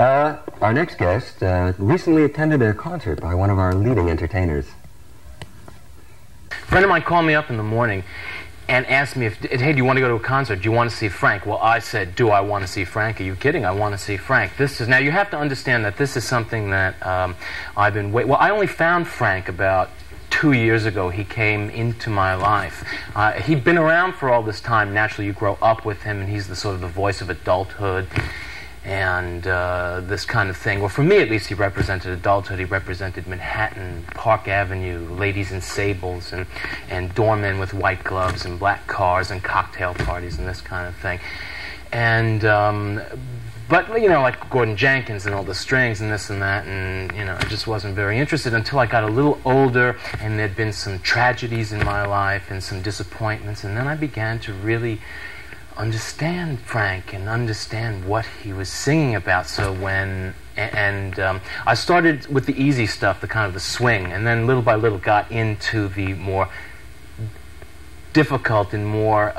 Our next guest recently attended a concert by one of our leading entertainers. A friend of mine called me up in the morning and asked me, hey, do you want to go to a concert? Do you want to see Frank? Well, I said, do I want to see Frank? Are you kidding? I want to see Frank. Now, you have to understand that this is something that I've been well, I only found Frank about 2 years ago. He came into my life. He'd been around for all this time. Naturally, you grow up with him, and he's the sort of the voice of adulthood and this kind of thing. Well, for me, at least, he represented adulthood. He represented Manhattan, Park Avenue, ladies in sables, and doormen with white gloves, and black cars, and cocktail parties, and this kind of thing. And but, you know, like Gordon Jenkins and all the strings and this and that, and, you know, I just wasn't very interested until I got a little older, and there'd been some tragedies in my life and some disappointments, and then I began to really understand Frank and understand what he was singing about. So when I started with the easy stuff, the kind of the swing, and then little by little got into the more difficult and more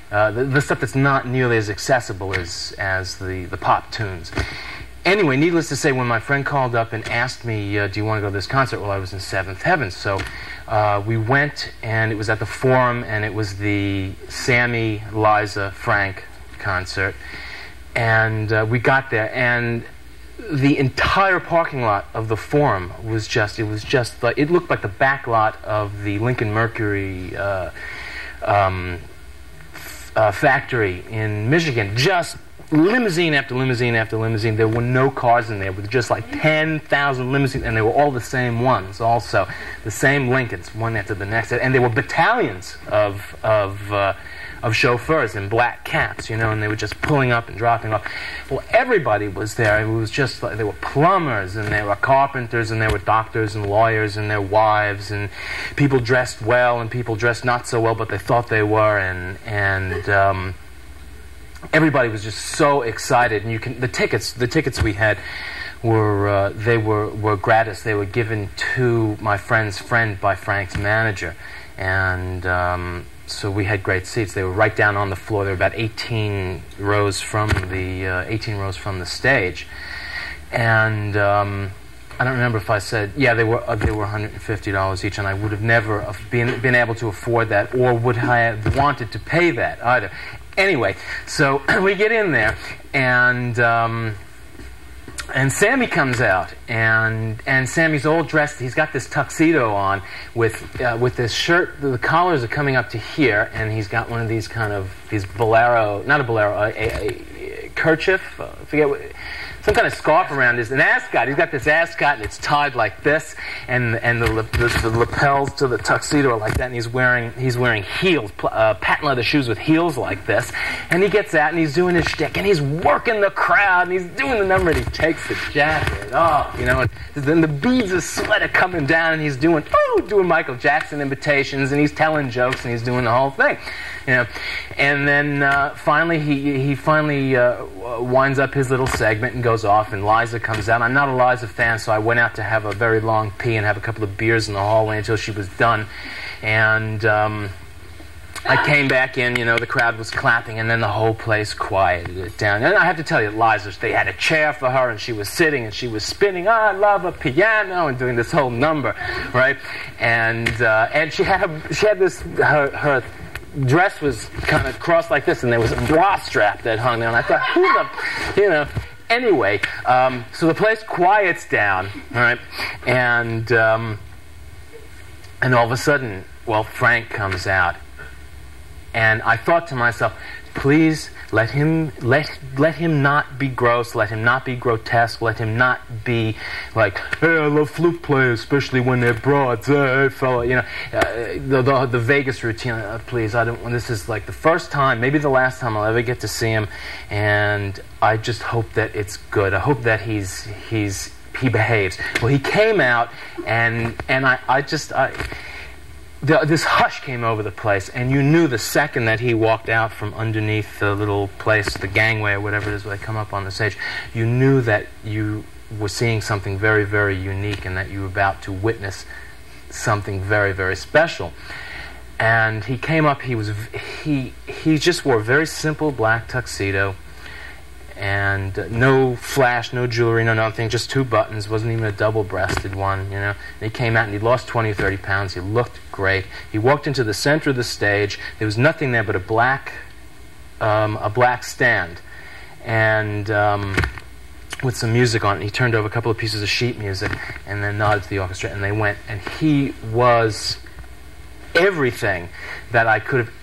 the stuff that's not nearly as accessible as the pop tunes. Anyway, needless to say, when my friend called up and asked me, do you want to go to this concert? Well, I was in seventh heaven, so we went, and it was at the Forum, and it was the Sammy, Liza, Frank concert. And we got there, and the entire parking lot of the Forum was just, like, it looked like the back lot of the Lincoln Mercury factory in Michigan. Just limousine after limousine after limousine. There were no cars in there, but just like 10,000 limousines, and they were all the same ones also. The same Lincolns, one after the next. And there were battalions of chauffeurs in black caps, you know, and they were just pulling up and dropping off. Well, everybody was there. It was just like, there were plumbers, and there were carpenters, and there were doctors and lawyers and their wives, and people dressed well and people dressed not so well, but they thought they were, and everybody was just so excited. And the tickets we had were they were gratis. They were given to my friend's friend by Frank's manager, and so we had great seats. They were right down on the floor. They were about 18 rows from the stage, and I don't remember if I said, yeah, they were $150 each, and I would have never been able to afford that, or would I have wanted to pay that either. Anyway, so we get in there, and Sammy comes out, and Sammy's all dressed. He's got this tuxedo on with this shirt. The collars are coming up to here, and he's got one of these bolero, not a bolero, a kerchief. I forget what. Some kind of scarf around an ascot. He's got this ascot, and it's tied like this, and the lapels to the tuxedo are like that, and he's wearing heels, patent leather shoes with heels like this, and he gets out and he's doing his shtick, and he's working the crowd, and he's doing the number, and he takes the jacket off, you know, and then the beads of sweat are coming down, and he's doing Michael Jackson imitations, and he's telling jokes, and he's doing the whole thing, you know, and then finally he finally winds up his little segment and goes off, and Liza comes out. I'm not a Liza fan, so I went out to have a very long pee and have a couple of beers in the hallway until she was done, and I came back in, you know, the crowd was clapping, and then the whole place quieted it down. And I have to tell you, Liza, they had a chair for her, and she was sitting, and she was spinning, I love a piano, and doing this whole number, right? And she had this, her dress was kind of crossed like this, and there was a bra strap that hung there, and I thought, who the, you know. Anyway, so the place quiets down, all right, and all of a sudden, well, Frank comes out, and I thought to myself, please let him not be gross, let him not be grotesque, let him not be like, hey, I love flute players, especially when they're broads, hey, fella, you know, the Vegas routine. Please, I don't. This is like the first time, maybe the last time I'll ever get to see him, and I just hope that it's good. I hope that he behaves. Well, he came out, and this hush came over the place, and you knew the second that he walked out from underneath the little place, the gangway or whatever it is where they come up on the stage, you knew that you were seeing something very, very unique, and that you were about to witness something very, very special. And he came up, he just wore a very simple black tuxedo, and no flash, no jewelry, no nothing, just 2 buttons. Wasn't even a double-breasted one, you know. And he came out and he lost 20 or 30 pounds. He looked great. He walked into the center of the stage. There was nothing there but a black stand, and with some music on it. He turned over a couple of pieces of sheet music and then nodded to the orchestra, and they went. And he was everything that I could have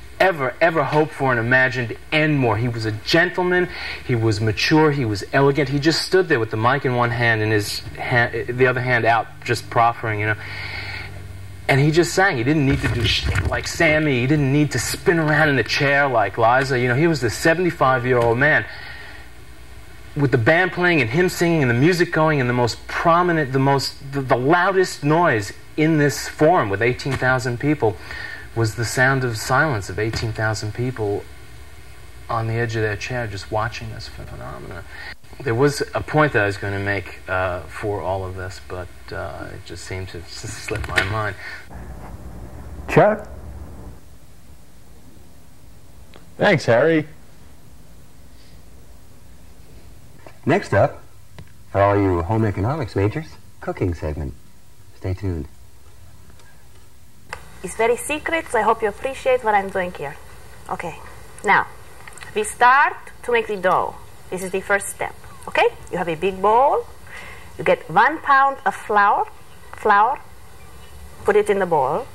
ever hoped for and imagined, and more. He was a gentleman, he was mature, he was elegant. He just stood there with the mic in one hand and the other hand out, just proffering, you know. And he just sang. He didn't need to do shit like Sammy. He didn't need to spin around in the chair like Liza. You know, he was this 75-year-old man with the band playing and him singing and the music going, and the most prominent, the loudest noise in this forum with 18,000 people was the sound of silence of 18,000 people on the edge of their chair just watching this phenomenon. There was a point that I was going to make for all of this, but it just seemed to slip my mind. Chuck? Thanks, Harry. Next up, for all you home economics majors, cooking segment. Stay tuned. It's very secret, so I hope you appreciate what I'm doing here. Okay, now, we start to make the dough. This is the first step, okay? You have a big bowl. You get 1 pound of flour, put it in the bowl.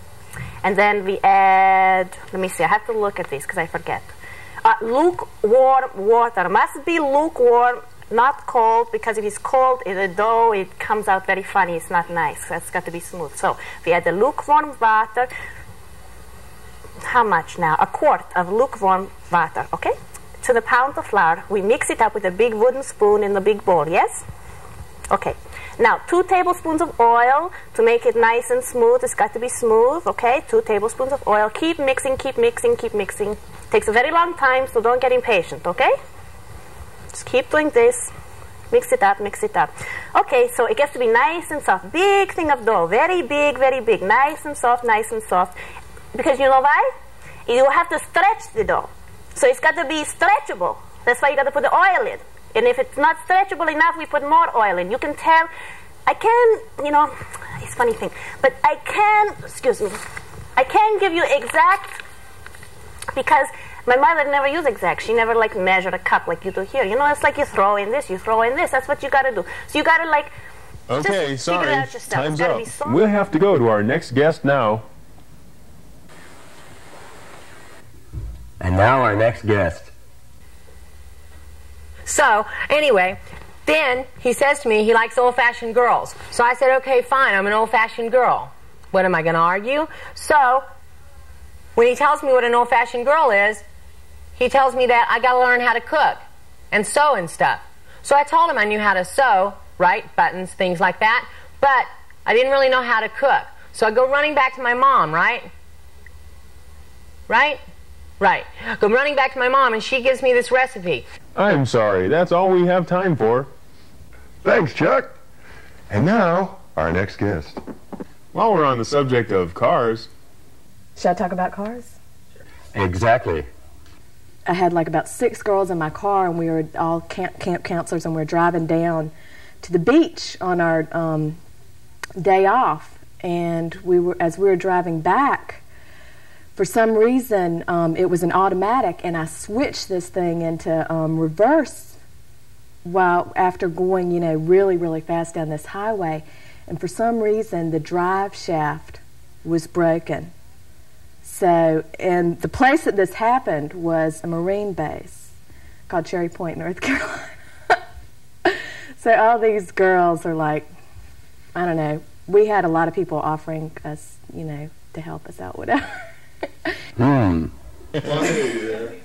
And then we add, let me see, I have to look at this because I forget. Lukewarm water, must be lukewarm, not cold, because if it's cold in the dough, it comes out very funny. It's not nice. That's got to be smooth. So we add the lukewarm water. How much now? 1/4 of lukewarm water, okay? To the pound of flour. We mix it up with a big wooden spoon in the big bowl, yes? Okay. Now, 2 tablespoons of oil to make it nice and smooth. It's got to be smooth, okay? 2 tablespoons of oil. Keep mixing, keep mixing, keep mixing. Takes a very long time, so don't get impatient, okay? Just keep doing this. Mix it up, mix it up. Okay, so it gets to be nice and soft. Big thing of dough. Very big, very big. Nice and soft, nice and soft. Because you know why? You have to stretch the dough. So it's got to be stretchable. That's why you got to put the oil in. And if it's not stretchable enough, we put more oil in. You can tell. I can, you know, it's a funny thing. But I can, excuse me, I can give you exact, because my mother never used exact. She never like measured a cup like you do here. You know, it's like you throw in this, you throw in this. That's what you got to do. So you got to like, okay, just sorry, figure it out yourself. time's up. We'll have to go to our next guest now. And now our next guest. So, anyway, then he says to me he likes old-fashioned girls. So I said, okay, fine, I'm an old-fashioned girl. What, am I going to argue? So, when he tells me what an old-fashioned girl is, he tells me that I got to learn how to cook and sew and stuff. So I told him I knew how to sew, right, buttons, things like that, but I didn't really know how to cook. So I go running back to my mom, right? Right? Right. Go running back to my mom, and she gives me this recipe. I'm sorry, that's all we have time for. Thanks, Chuck. And now, our next guest. While we're on the subject of cars... Should I talk about cars? Exactly. I had like about 6 girls in my car, and we were all camp counselors, and we were driving down to the beach on our day off. And as we were driving back, for some reason, it was an automatic, and I switched this thing into reverse after going, you know, really, really fast down this highway. And for some reason, the drive shaft was broken. So, and the place that this happened was a Marine base called Cherry Point, North Carolina. So all these girls are like, I don't know, we had a lot of people offering us, you know, to help us out, whatever. Hmm. Funny there.